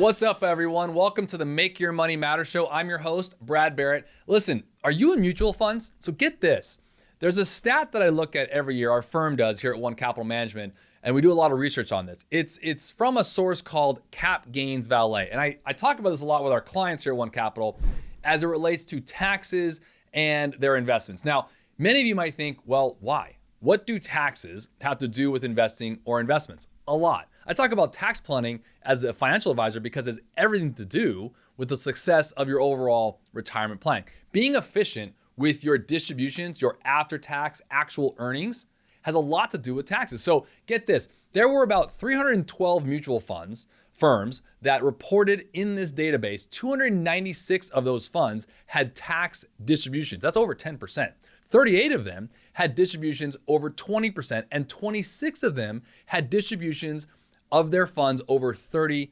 What's up, everyone? Welcome to the Make Your Money Matter show. I'm your host, Brad Barrett. Listen, are you in mutual funds? So get this. There's a stat that I look at every year, our firm does here at One Capital Management, and we do a lot of research on this. It's from a source called Cap Gains Valet. And I talk about this a lot with our clients here at One Capital as it relates to taxes and their investments. Now, many of you might think, well, why? What do taxes have to do with investing or investments? A lot. I talk about tax planning as a financial advisor because it has everything to do with the success of your overall retirement plan. Being efficient with your distributions, your after-tax actual earnings, has a lot to do with taxes. So get this, there were about 312 mutual funds firms that reported in this database. 296 of those funds had tax distributions. That's over 10%. 38 of them had distributions over 20%, and 26 of them had distributions of their funds over 30%.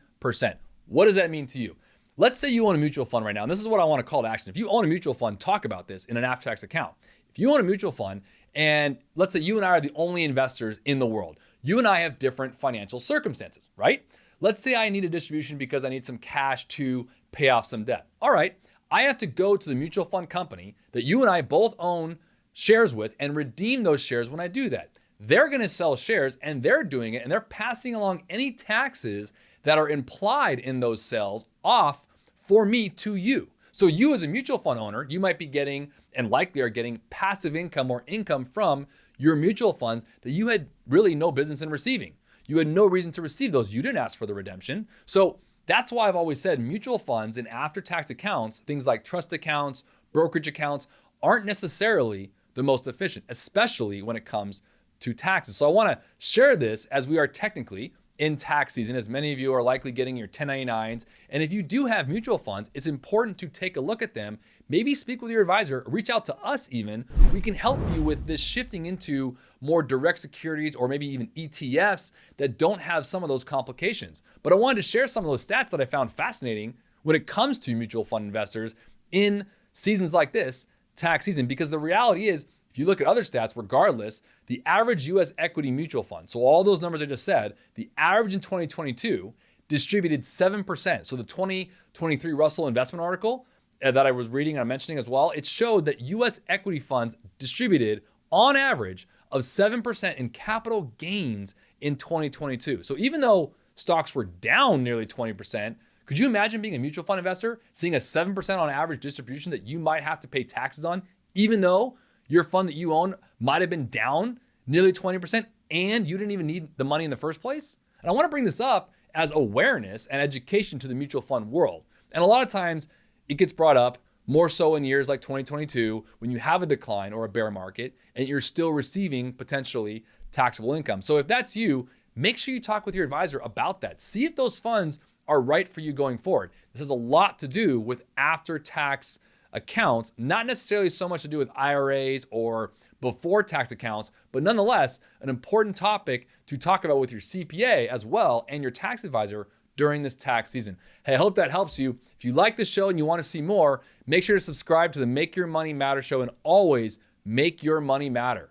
What does that mean to you? Let's say you own a mutual fund right now, and this is what I want to call to action. If you own a mutual fund, talk about this in an after-tax account. If you own a mutual fund, and let's say you and I are the only investors in the world, you and I have different financial circumstances, right? Let's say I need a distribution because I need some cash to pay off some debt. All right, I have to go to the mutual fund company that you and I both own shares with and redeem those shares when I do that. They're going to sell shares, and they're doing it, and they're passing along any taxes that are implied in those sales off for me to you. So you as a mutual fund owner, you might be getting, and likely are getting, passive income or income from your mutual funds that you had really no business in receiving. You had no reason to receive those. You didn't ask for the redemption. So that's why I've always said mutual funds and after-tax accounts, things like trust accounts, brokerage accounts, aren't necessarily the most efficient, especially when it comes to taxes. So I want to share this as we are technically in tax season, as many of you are likely getting your 1099s. And if you do have mutual funds, it's important to take a look at them, maybe speak with your advisor, reach out to us even. We can help you with this shifting into more direct securities or maybe even ETFs that don't have some of those complications. But I wanted to share some of those stats that I found fascinating when it comes to mutual fund investors in seasons like this, tax season, because the reality is, if you look at other stats, regardless, the average US equity mutual fund, so all those numbers I just said, the average in 2022 distributed 7%. So the 2023 Russell investment article that I was reading and I'm mentioning as well, it showed that US equity funds distributed on average of 7% in capital gains in 2022. So even though stocks were down nearly 20%, could you imagine being a mutual fund investor, seeing a 7% on average distribution that you might have to pay taxes on, even though your fund that you own might have been down nearly 20% and you didn't even need the money in the first place? And I want to bring this up as awareness and education to the mutual fund world. And a lot of times it gets brought up more so in years like 2022 when you have a decline or a bear market and you're still receiving potentially taxable income. So if that's you, make sure you talk with your advisor about that. See if those funds are right for you going forward. This has a lot to do with after-tax accounts, not necessarily so much to do with IRAs or before tax accounts, but nonetheless, an important topic to talk about with your CPA as well and your tax advisor during this tax season. Hey, I hope that helps you. If you like the show and you want to see more, make sure to subscribe to the Make Your Money Matter show and always make your money matter.